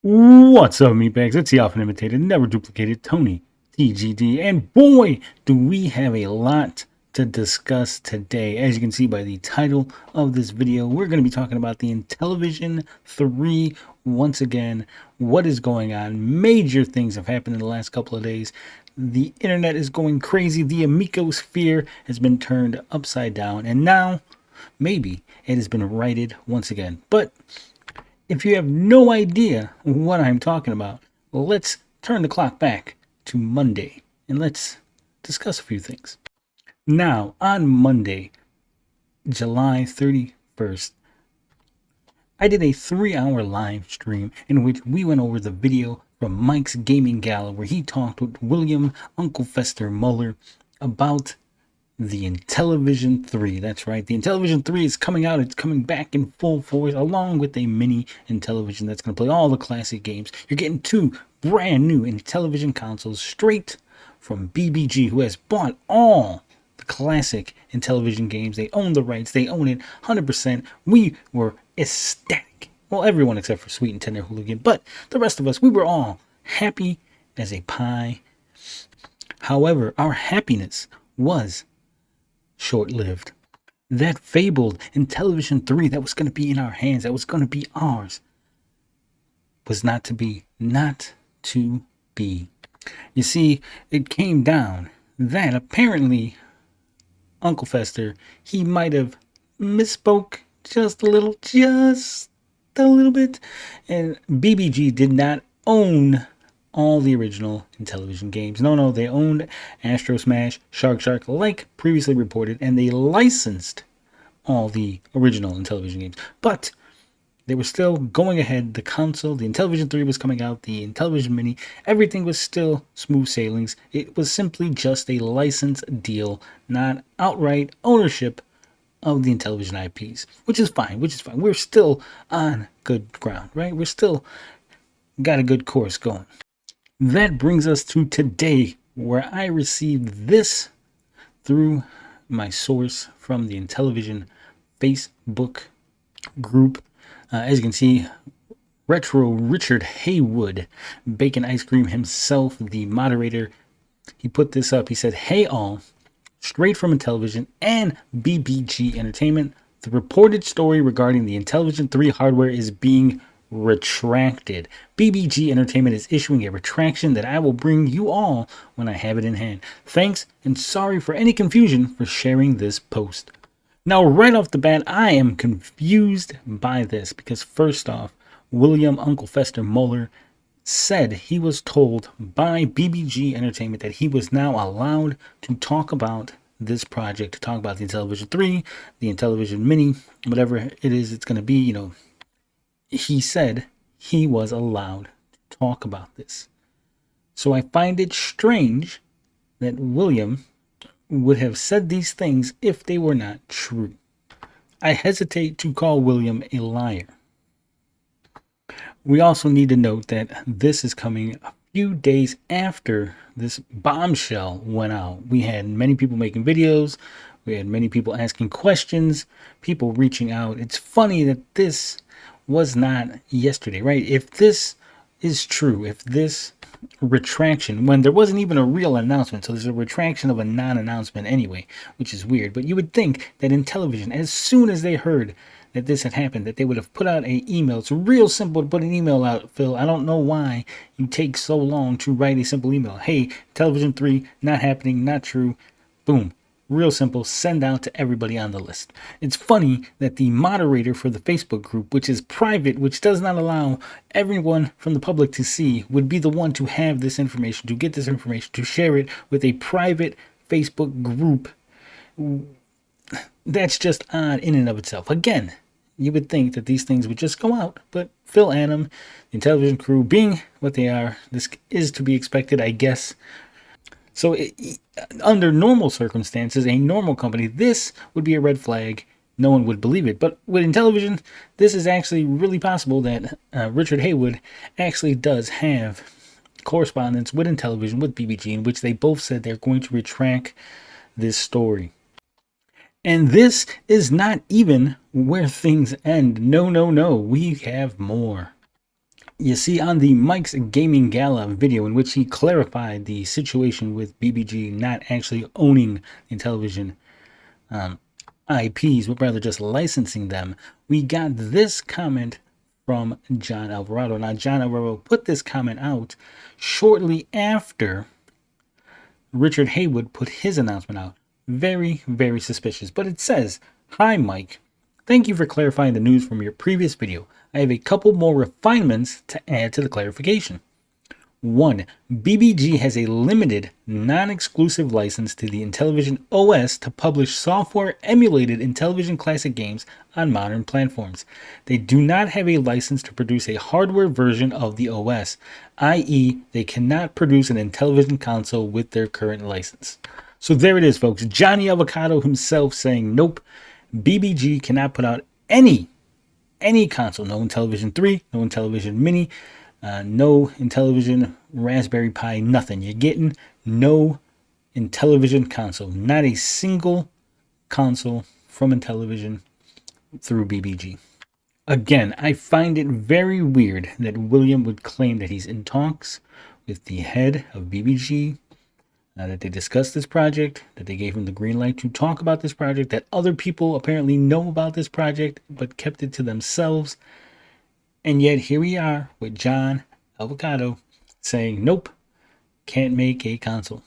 What's up, meatbags? It's the often imitated, never duplicated Tony TGD, and boy, do we have a lot to discuss today. As you can see by the title of this video, we're going to be talking about the Intellivision 3 once again. What is going on? Major things have happened in the last couple of days. The internet is going crazy. The Amico sphere has been turned upside down, and now maybe it has been righted once again. But if you have no idea what I'm talking about, let's turn the clock back to Monday and let's discuss a few things. Now, on Monday, July 31st, I did a 3-hour live stream in which we went over the video from Mike's Gaming Gala where he talked with William Uncle Fester Muller about the Intellivision 3. That's right, the Intellivision 3 is coming out. It's coming back in full force along with a mini Intellivision that's going to play all the classic games. You're getting 2 brand new Intellivision consoles straight from BBG, who has bought all the classic Intellivision games. They own the rights. They own it 100%. We were ecstatic. Well, everyone except for Sweet and Tender Hooligan, but the rest of us, we were all happy as a pie. However, our happiness was short-lived. That fabled Intellivision 3 that was going to be in our hands, that was going to be ours, was not to be. Not to be. You see, it came down that apparently Uncle Fester, he might have misspoke just a little bit, and BBG did not own all the original Intellivision games. No, they owned Astro Smash, Shark, like previously reported, and they licensed all the original Intellivision games. But they were still going ahead. The console, the Intellivision 3 was coming out, the Intellivision Mini, everything was still smooth sailings. It was simply just a license deal, not outright ownership of the Intellivision IPs, which is fine. We're still on good ground, right? We're still got a good course going. That brings us to today, where I received this through my source from the Intellivision Facebook group. As you can see, Retro Richard Haywood, Bacon Ice Cream himself, the moderator, he put this up. He said, "Hey all, straight from Intellivision and BBG Entertainment, the reported story regarding the Intellivision 3 hardware is being retracted. BBG Entertainment is issuing a retraction that I will bring you all when I have it in hand. Thanks, and sorry for any confusion for sharing this post." Now, right off the bat, I am confused by this because first off, William Uncle Fester Muller said he was told by BBG Entertainment that he was now allowed to talk about this project, to talk about the Intellivision 3, the Intellivision Mini, whatever it is it's going to be, he said he was allowed to talk about this. So I find it strange that William would have said these things if they were not true. I hesitate to call William a liar. We also need to note that this is coming a few days after this bombshell went out. We had many people making videos. We had many people asking questions, people reaching out. It's funny that this was not yesterday, right? If this is true, if this retraction, when there wasn't even a real announcement, so there's a retraction of a non-announcement anyway, which is weird, but you would think that Intellivision, as soon as they heard that this had happened, that they would have put out an email. It's real simple to put an email out, Phil. I don't know why you take so long to write a simple email. Hey, Intellivision 3, not happening, not true. Boom. Real simple, send out to everybody on the list. It's funny that the moderator for the Facebook group, which is private, which does not allow everyone from the public to see, would be the one to have this information, to get this information, to share it with a private Facebook group. That's just odd in and of itself. Again, you would think that these things would just go out, but Phil Adam, the Intellivision crew, being what they are, this is to be expected, I guess. So under normal circumstances, a normal company, this would be a red flag. No one would believe it. But with Intellivision, this is actually really possible that Richard Haywood actually does have correspondence with Intellivision, with BBG, in which they both said they're going to retract this story. And this is not even where things end. No. We have more. You see on the Mike's Gaming Gala video, in which he clarified the situation with BBG not actually owning Intellivision IPs, but rather just licensing them, we got this comment from John Alvarado. Now, John Alvarado put this comment out shortly after Richard Haywood put his announcement out. Very, very suspicious. But it says, "Hi, Mike. Thank you for clarifying the news from your previous video. I have a couple more refinements to add to the clarification. 1. BBG has a limited, non-exclusive license to the Intellivision OS to publish software emulated Intellivision classic games on modern platforms. They do not have a license to produce a hardware version of the OS, i.e. they cannot produce an Intellivision console with their current license." So there it is, folks. Johnny Avocado himself saying, nope, BBG cannot put out any console. No Intellivision 3, no Intellivision Mini, no Intellivision Raspberry Pi, nothing. You're getting no Intellivision console. Not a single console from Intellivision through BBG. Again, I find it very weird that William would claim that he's in talks with the head of BBG, that they discussed this project, that they gave him the green light to talk about this project, that other people apparently know about this project but kept it to themselves. And yet here we are with John Avocado saying, nope, can't make a console.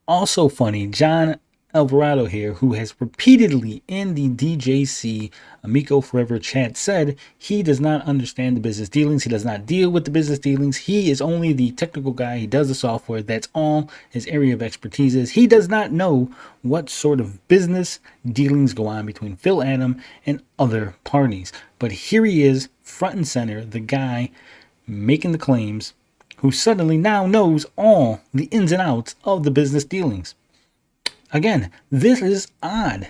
Also funny, John Alvarado here, who has repeatedly in the DJC Amico Forever chat said he does not understand the business dealings. He does not deal with the business dealings. He is only the technical guy. He does the software. That's all his area of expertise is. He does not know what sort of business dealings go on between Phil Adam and other parties. But here he is, front and center, the guy making the claims, who suddenly now knows all the ins and outs of the business dealings. Again, this is odd.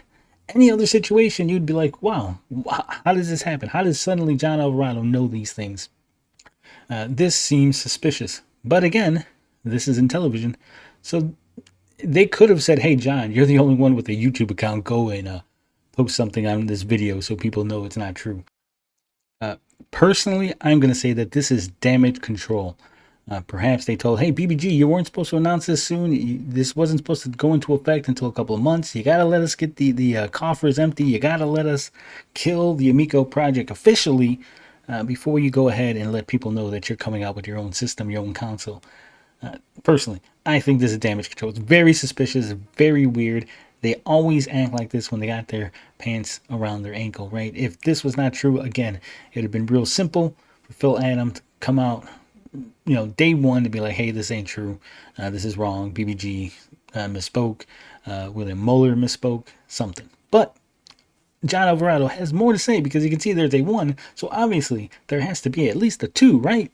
Any other situation, you'd be like, wow, how does this happen? How does suddenly John Alvarado know these things? This seems suspicious. But again, this is Intellivision. So they could have said, hey, John, you're the only one with a YouTube account. Go and post something on this video so people know it's not true. Personally, I'm going to say that this is damage control. Perhaps they told, hey, BBG, you weren't supposed to announce this soon. This wasn't supposed to go into effect until a couple of months. You got to let us get the coffers empty. You got to let us kill the Amico project officially before you go ahead and let people know that you're coming out with your own system, your own console. Personally, I think this is damage control. It's very suspicious, very weird. They always act like this when they got their pants around their ankle, right? If this was not true, again, it would have been real simple for Phil Adam to come out, day one to be like, hey, this ain't true. This is wrong. BBG misspoke. William Mueller misspoke. Something. But John Alvarado has more to say because you can see there's a 1. So obviously there has to be at least a 2, right?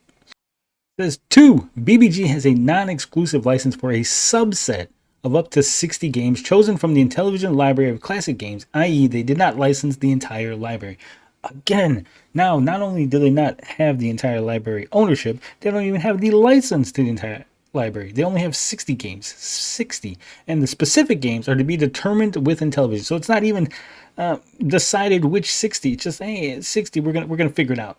It says 2. BBG has a non-exclusive license for a subset of up to 60 games chosen from the Intellivision library of classic games, i.e. they did not license the entire library. Again, now, not only do they not have the entire library ownership, they don't even have the license to the entire library. They only have 60 games, 60. And the specific games are to be determined within Intellivision. So it's not even decided which 60. It's just, hey, it's 60, we're gonna figure it out.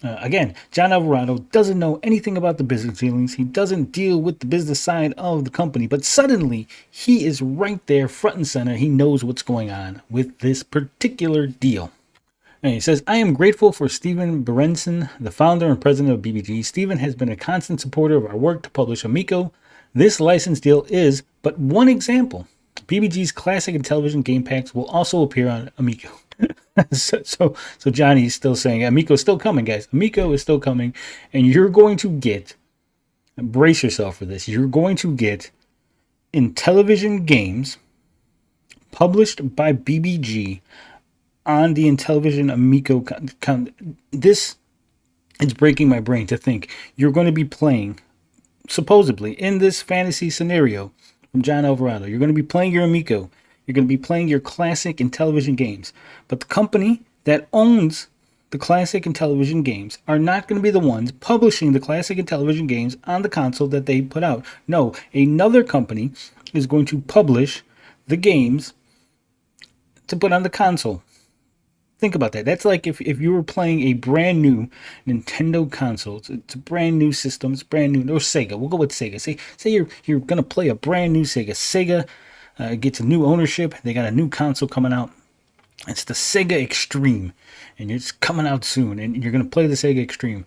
Again, John Alvarado doesn't know anything about the business dealings. He doesn't deal with the business side of the company, but suddenly he is right there front and center. He knows what's going on with this particular deal. And he says, I am grateful for Stephen Berenson, the founder and president of BBG. Stephen has been a constant supporter of our work to publish Amico. This license deal is but one example. BBG's classic Intellivision game packs will also appear on Amico. so Johnny's still saying Amico is still coming, guys. Amico is still coming, and you're going to get, brace yourself for this, you're going to get Intellivision games published by BBG on the Intellivision Amico. This is breaking my brain to think you're going to be playing, supposedly, in this fantasy scenario from John Alvarado, you're going to be playing your Amico. You're going to be playing your classic Intellivision games. But the company that owns the classic Intellivision games are not going to be the ones publishing the classic Intellivision games on the console that they put out. No, another company is going to publish the games to put on the console. Think about that. That's like if you were playing a brand new Nintendo console. It's a brand new system. It's brand new. Or Sega. We'll go with Sega. Say you're gonna play a brand new Sega. Sega gets a new ownership. They got a new console coming out. It's the Sega Extreme, and it's coming out soon. And you're gonna play the Sega Extreme,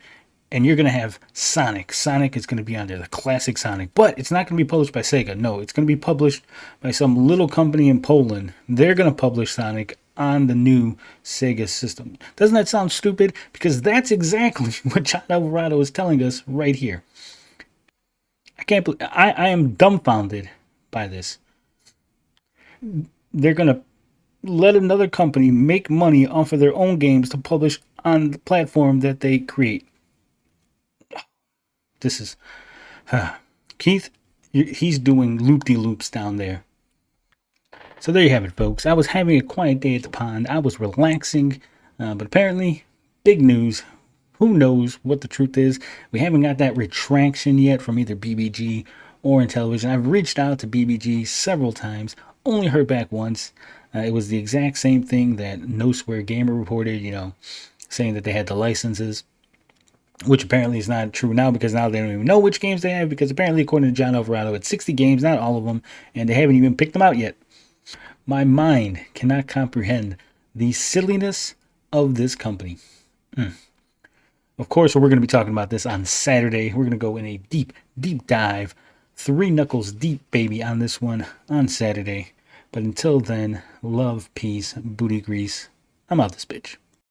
and you're gonna have Sonic. Sonic is gonna be on there, the classic Sonic. But it's not gonna be published by Sega. No, it's gonna be published by some little company in Poland. They're gonna publish Sonic on the new Sega system. Doesn't that sound stupid? Because that's exactly what John Alvarado is telling us right here. I can't believe I am dumbfounded by this. They're gonna let another company make money off of their own games to publish on the platform that they create. This is Keith. He's doing loop-de-loops down there. So there you have it, folks. I was having a quiet day at the pond. I was relaxing, but apparently, big news. Who knows what the truth is? We haven't got that retraction yet from either BBG or Intellivision. I've reached out to BBG several times, only heard back once. It was the exact same thing that No Swear Gamer reported, saying that they had the licenses, which apparently is not true now because now they don't even know which games they have because apparently, according to John Alvarado, it's 60 games, not all of them, and they haven't even picked them out yet. My mind cannot comprehend the silliness of this company. Of course, we're going to be talking about this on Saturday. We're going to go in a deep, deep dive, 3 knuckles deep, baby, on this one on Saturday. But until then, love, peace, booty grease. I'm out this bitch.